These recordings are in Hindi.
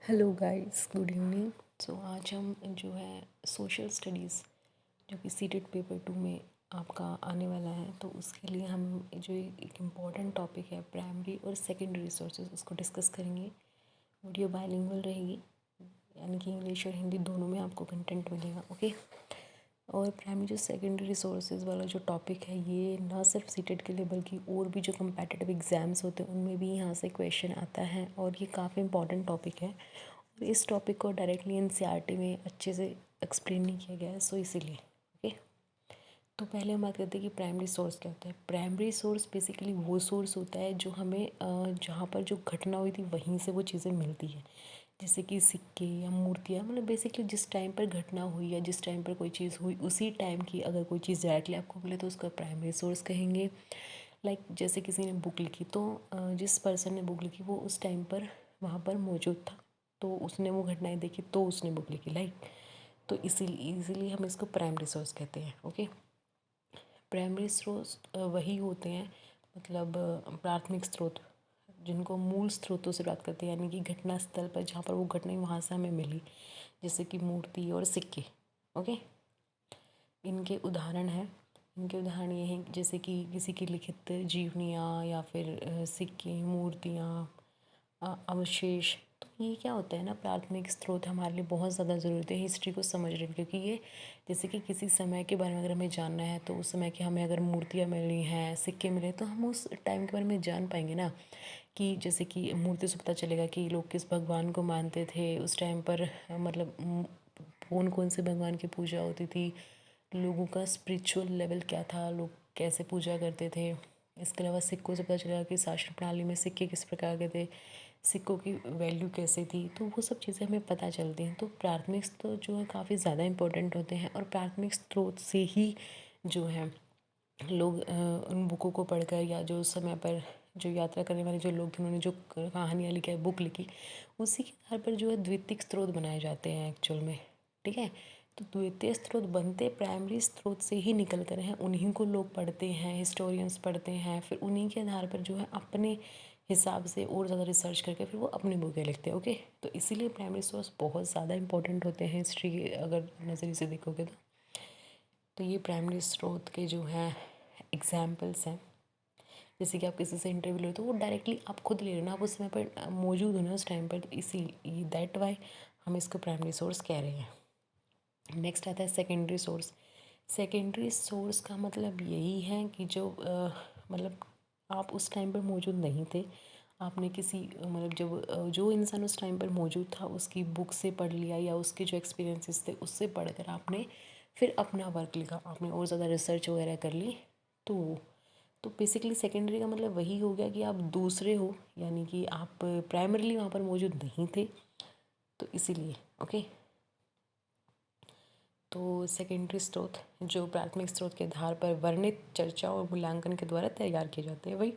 Hello guys, good evening. So आज हम जो है सोशल स्टडीज़ जो कि सीटेट पेपर 2 में आपका आने वाला है, तो उसके लिए हम जो एक इम्पॉर्टेंट टॉपिक है प्राइमरी और सेकेंडरी रिसोर्सेज उसको डिस्कस करेंगे। वीडियो बाइलिंगुअल रहेगी, यानी कि इंग्लिश और हिंदी दोनों में आपको कंटेंट मिलेगा। ओके। और प्राइमरी जो सेकेंडरी रिसोर्सेज वाला जो टॉपिक है, ये ना सिर्फ सीटेट के लिए बल्कि और भी जो कम्पैटिटिव एग्ज़ाम्स होते हैं उनमें भी यहाँ से क्वेश्चन आता है, और ये काफ़ी इंपॉर्टेंट टॉपिक है। और इस टॉपिक को डायरेक्टली एनसीईआरटी में अच्छे से एक्सप्लेन नहीं किया गया है, सो इसीलिए। ओके। तो पहले हम बात करते हैं कि प्राइमरी सोर्स क्या होता है। प्राइमरी सोर्स बेसिकली वो सोर्स होता है जो हमें जहाँ पर जो घटना हुई थी वहीं से वो चीज़ें मिलती है, जैसे कि सिक्के या मूर्तियाँ, मतलब बेसिकली जिस टाइम पर घटना हुई या जिस टाइम पर कोई चीज़ हुई उसी टाइम की अगर कोई चीज़ डायरेक्टली आपको मिले तो उसका प्राइमरी सोर्स कहेंगे। लाइक जैसे किसी ने बुक लिखी, तो जिस पर्सन ने बुक लिखी वो उस टाइम पर वहाँ पर मौजूद था, तो उसने वो घटनाएं देखी तो उसने बुक लिखी, लाइक। तो इसीलिए हम इसको प्राइमरी सोर्स कहते हैं। ओके। प्राइमरी स्रोत वही होते हैं, मतलब प्राथमिक स्रोत, जिनको मूल स्रोतों से प्राप्त करते हैं, यानी कि घटना स्थल पर जहाँ पर वो घटना वहाँ से हमें मिली, जैसे कि मूर्ति और सिक्के। ओके। इनके उदाहरण हैं, इनके उदाहरण ये हैं जैसे कि किसी की लिखित जीवनियाँ या फिर सिक्के, मूर्तियाँ, अवशेष। तो ये क्या होता है ना, प्राथमिक स्रोत हमारे लिए बहुत ज़्यादा ज़रूरत है हिस्ट्री को समझने में, क्योंकि ये जैसे कि किसी समय के बारे में अगर हमें जानना है तो उस समय की हमें अगर मूर्तियाँ मिली हैं, सिक्के मिले, तो हम उस टाइम के बारे में जान पाएंगे ना। कि जैसे कि मूर्ति से पता चलेगा कि लोग किस भगवान को मानते थे उस टाइम पर, मतलब कौन कौन से भगवान की पूजा होती थी, लोगों का स्पिरिचुअल लेवल क्या था, लोग कैसे पूजा करते थे। इसके अलावा सिक्कों से पता चला कि शासन प्रणाली में सिक्के किस प्रकार के थे, सिक्कों की वैल्यू कैसे थी, तो वो सब चीज़ें हमें पता चलती हैं। तो प्राथमिक स्रोत जो है काफ़ी ज़्यादा इम्पोर्टेंट होते हैं, और प्राथमिक स्रोत से ही जो है लोग उन बुकों को पढ़कर, या जो उस समय पर जो यात्रा करने वाले जो लोग थे उन्होंने जो कहानियाँ लिखी है, बुक लिखी, उसी के आधार पर जो है द्वितीयक स्रोत बनाए जाते हैं एक्चुअल में। ठीक है। तो द्वितीय स्रोत बनते प्राइमरी स्रोत से ही निकल कर हैं, उन्हीं को लोग पढ़ते हैं, हिस्टोरियंस पढ़ते हैं, फिर उन्हीं के आधार पर जो है अपने हिसाब से और ज़्यादा रिसर्च करके फिर वो अपनी बुकें लिखते हैं। ओके। तो इसीलिए प्राइमरी सोर्स बहुत ज़्यादा इंपॉर्टेंट होते हैं हिस्ट्री के अगर नज़रिए से देखोगे तो ये प्राइमरी स्रोत के जो हैं एग्जाम्पल्स हैं। जैसे कि आप किसी से इंटरव्यू ले तो वो डायरेक्टली आप खुद ले रहे हो ना, आप उस समय पर मौजूद हो ना उस टाइम पर, तो इसी दैट वाई हम इसको प्राइमरी सोर्स कह रहे हैं। नेक्स्ट आता है सेकेंडरी सोर्स। सेकेंडरी सोर्स का मतलब यही है कि जो मतलब आप उस टाइम पर मौजूद नहीं थे, आपने किसी मतलब जब जो इंसान उस टाइम पर मौजूद था उसकी बुक से पढ़ लिया, या उसके जो एक्सपीरियंसेस थे उससे पढ़कर आपने फिर अपना वर्क लिखा, आपने और ज़्यादा रिसर्च वगैरह कर ली। तो बेसिकली सेकेंडरी का मतलब वही हो गया कि आप दूसरे हो, यानी कि आप प्राइमरीली वहाँ पर मौजूद नहीं थे, तो इसीलिए। ओके। तो सेकेंडरी स्रोत जो प्राथमिक स्रोत के आधार पर वर्णित चर्चा और मूल्यांकन के द्वारा तैयार किए जाते हैं, वही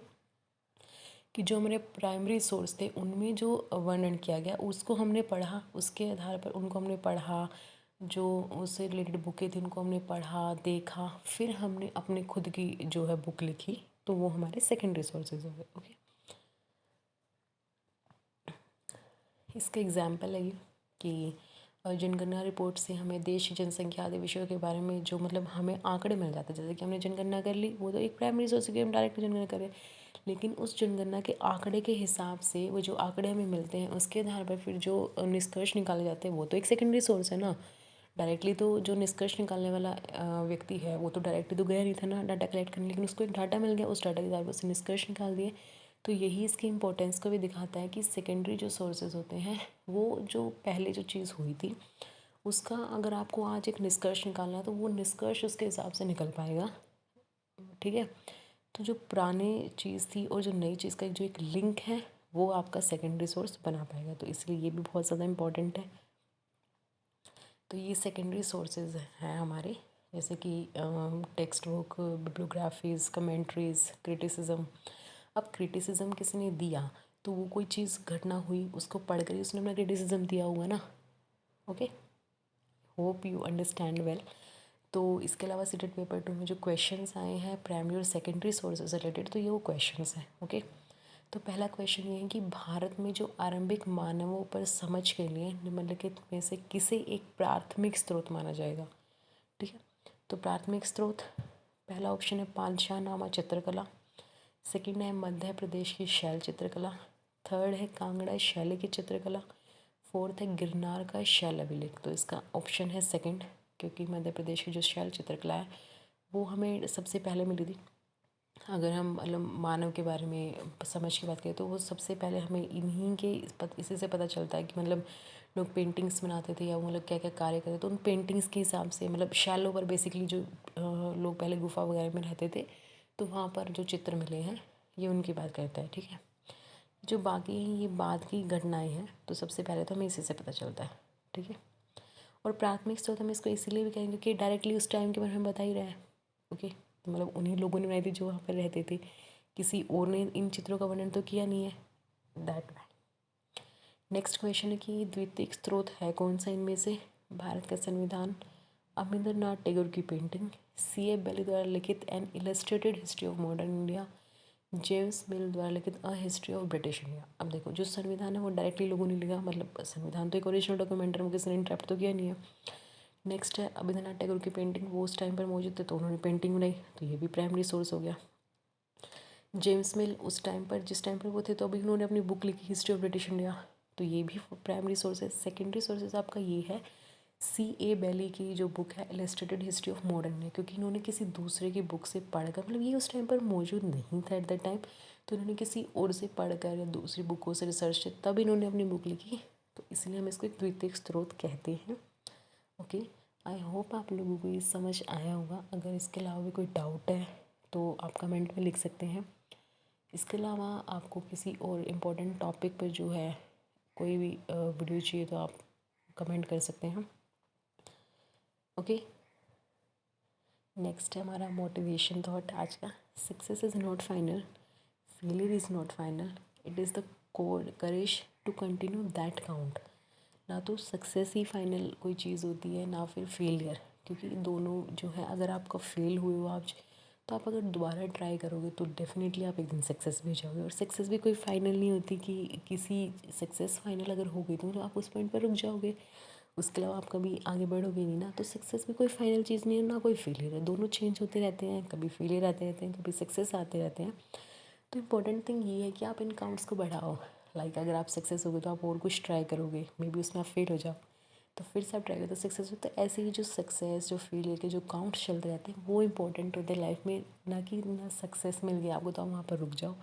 कि जो हमारे प्राइमरी सोर्स थे उनमें जो वर्णन किया गया उसको हमने पढ़ा, उसके आधार पर उनको हमने पढ़ा, जो उससे रिलेटेड बुकें थी उनको हमने पढ़ा देखा, फिर हमने अपने खुद की जो है बुक लिखी, तो वो हमारे सेकेंडरी सोर्सेज हो गए। ओके। इसका एग्जाम्पल है ये कि जनगणना रिपोर्ट से हमें देश की जनसंख्या आदि विषयों के बारे में जो मतलब हमें आंकड़े मिल जाते हैं, जैसे कि हमने जनगणना कर ली, वो तो एक प्राइमरी सोर्स है कि हम डायरेक्ट जनगणना करें, लेकिन उस जनगणना के आंकड़े के हिसाब से वो जो आंकड़े हमें मिलते हैं उसके आधार पर फिर जो निष्कर्ष निकाले जाते हैं वो तो एक सेकेंडरी सोर्स है ना। डायरेक्टली तो जो निष्कर्ष निकालने वाला व्यक्ति है वो तो डायरेक्टली तो गया नहीं था ना डाटा कलेक्ट करने, लेकिन उसको एक डाटा मिल गया, उस डाटा के आधार पर उसने निष्कर्ष निकाल दिए। तो यही इसकी इम्पोर्टेंस को भी दिखाता है कि सेकेंडरी जो सोर्सेज होते हैं वो जो पहले जो चीज़ हुई थी उसका अगर आपको आज एक निष्कर्ष निकालना है तो वो निष्कर्ष उसके हिसाब से निकल पाएगा। ठीक है। तो जो पुराने चीज़ थी और जो नई चीज़ का जो एक लिंक है वो आपका सेकेंडरी सोर्स बना पाएगा, तो इसलिए ये भी बहुत ज़्यादा इम्पोर्टेंट है। तो ये सेकेंडरी सोर्सेज हैं हमारे, जैसे कि टेक्स्ट बुक, बिब्लियोग्राफीज़, कमेंट्रीज़, क्रिटिसिज्म। अब क्रिटिसिज्म किसी ने दिया तो वो कोई चीज़ घटना हुई उसको पढ़ कर ही उसने अपना क्रिटिसिज्म दिया हुआ ना। Okay. Hope you understand well. तो इसके अलावा सीटेट पेपर 2 में जो क्वेश्चंस आए हैं प्राइमरी और सेकेंडरी सोर्सेज रिलेटेड, तो ये वो क्वेश्चंस हैं। ओके। तो पहला क्वेश्चन ये है कि भारत में जो आरंभिक मानवों पर समझ के लिए निम्नलिखित में से किसे एक प्राथमिक स्रोत माना जाएगा। ठीक है, तो प्राथमिक स्रोत पहला ऑप्शन है पांचानामा चित्रकला, सेकंड है मध्य प्रदेश की शैल चित्रकला, थर्ड है कांगड़ा शैली की चित्रकला, फोर्थ है गिरनार का शैल अभिलेख। तो इसका ऑप्शन है सेकंड, क्योंकि मध्य प्रदेश की जो शैल चित्रकला है वो हमें सबसे पहले मिली थी। अगर हम मतलब मानव के बारे में समझ की बात करें तो वो सबसे पहले हमें इन्हीं के इसी से पता चलता है कि मतलब लोग पेंटिंग्स बनाते थे या वो मतलब क्या क्या कार्य करते थे, तो उन पेंटिंग्स के हिसाब से मतलब शैलो पर बेसिकली जो लोग पहले गुफा वगैरह में रहते थे तो वहाँ पर जो चित्र मिले हैं ये उनकी बात करता है। ठीक है, जो बाकी हैं ये बाद की घटनाएं हैं, तो सबसे पहले तो हमें इसी से पता चलता है। ठीक है, और प्राथमिक स्रोत हम इसको इसीलिए भी कहेंगे कि डायरेक्टली उस टाइम के बारे में बता ही रहा है। ओके, तो मतलब उन्हीं लोगों ने बनाई थी जो वहाँ पर रहते थे, किसी और ने इन चित्रों का वर्णन तो किया नहीं है। That way. नेक्स्ट क्वेश्चन है कि द्वितीयक स्रोत है कौन सा इनमें से। भारत का संविधान, अमिंदरनाथ टैगोर की पेंटिंग, C.A. बेली द्वारा लिखित an illustrated history of modern India, James Mill द्वारा लिखित a history of British India. अब देखो जो संविधान है वो डायरेक्टली लोगों ने लिखा, मतलब संविधान तो एक ओरिजिनल डॉक्यूमेंट है, वो किसी ने इंटरप्ट तो किया नहीं है। नेक्स्ट है अभिंद्रनाथ टैगोर की पेंटिंग, वो उस टाइम पर मौजूद थे तो उन्होंने पेंटिंग बनाई, तो ये भी प्राइमरी सोर्स हो गया। जेम्स मिल उस टाइम पर जिस टाइम पर वो थे तो अभी उन्होंने अपनी बुक लिखी हिस्ट्री ऑफ ब्रिटिश इंडिया, तो ये भी प्राइमरी सोर्स है। सेकेंडरी सोर्सेज आपका ये है C.A. बेली की जो बुक है इलस्ट्रेटेड हिस्ट्री ऑफ मॉडर्न है, क्योंकि इन्होंने किसी दूसरे की बुक से पढ़कर, मतलब ये उस टाइम पर मौजूद नहीं था एट द टाइम, तो इन्होंने किसी और से पढ़कर या दूसरी बुकों से रिसर्च से तब इन्होंने अपनी बुक लिखी, तो इसलिए हम इसको एक द्वितीयक स्रोत कहते हैं। ओके, आई होप आप लोगों को ये समझ आया होगा। अगर इसके अलावा भी कोई डाउट है तो आप कमेंट में लिख सकते हैं। इसके अलावा आपको किसी और इम्पोर्टेंट टॉपिक पर जो है कोई भी वीडियो चाहिए तो आप कमेंट कर सकते हैं। ओके, नेक्स्ट है हमारा मोटिवेशन थॉट आज का। Success is not final, failure is not final, it is the courage to continue that count. ना तो सक्सेस ही फाइनल कोई चीज़ होती है ना फिर फेलियर, क्योंकि दोनों जो है अगर आपका फेल हुए हो आप, तो आप अगर दोबारा ट्राई करोगे तो डेफिनेटली आप एक दिन सक्सेस भी हो जाओगे। और सक्सेस भी कोई फाइनल नहीं होती कि किसी सक्सेस फाइनल अगर हो गई तो आप उस पॉइंट पर रुक जाओगे, उसके अलावा आप कभी आगे बढ़ोगे नहीं ना। तो सक्सेस भी कोई फाइनल चीज़ नहीं है ना कोई फेलियर है, दोनों चेंज होते रहते हैं, कभी फेलियर आते रहते हैं, कभी सक्सेस आते रहते हैं। तो इम्पोर्टेंट थिंग ये है कि आप इन काउंट्स को बढ़ाओ। लाइक अगर आप सक्सेस हो गए तो आप और कुछ ट्राई करोगे, मे बी उसमें आप फेल हो जाओ तो फिर से आप ट्राई करो तो सक्सेस हो। तो ऐसे ही जो सक्सेस जो फेलियर के जो काउंट्स चलते रहते हैं वो इंपॉर्टेंट होते हैं लाइफ में, ना कि ना सक्सेस मिल गया आपको तो आप वहाँ पर रुक जाओ,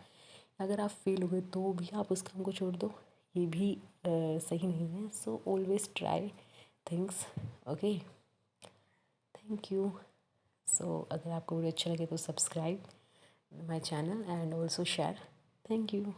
अगर आप फेल हो गए तो भी आप उस काम को छोड़ दो, ये भी सही नहीं है। So always try things. Okay, thank you. So अगर आपको वीडियो अच्छा लगे तो subscribe my channel and also share. Thank you.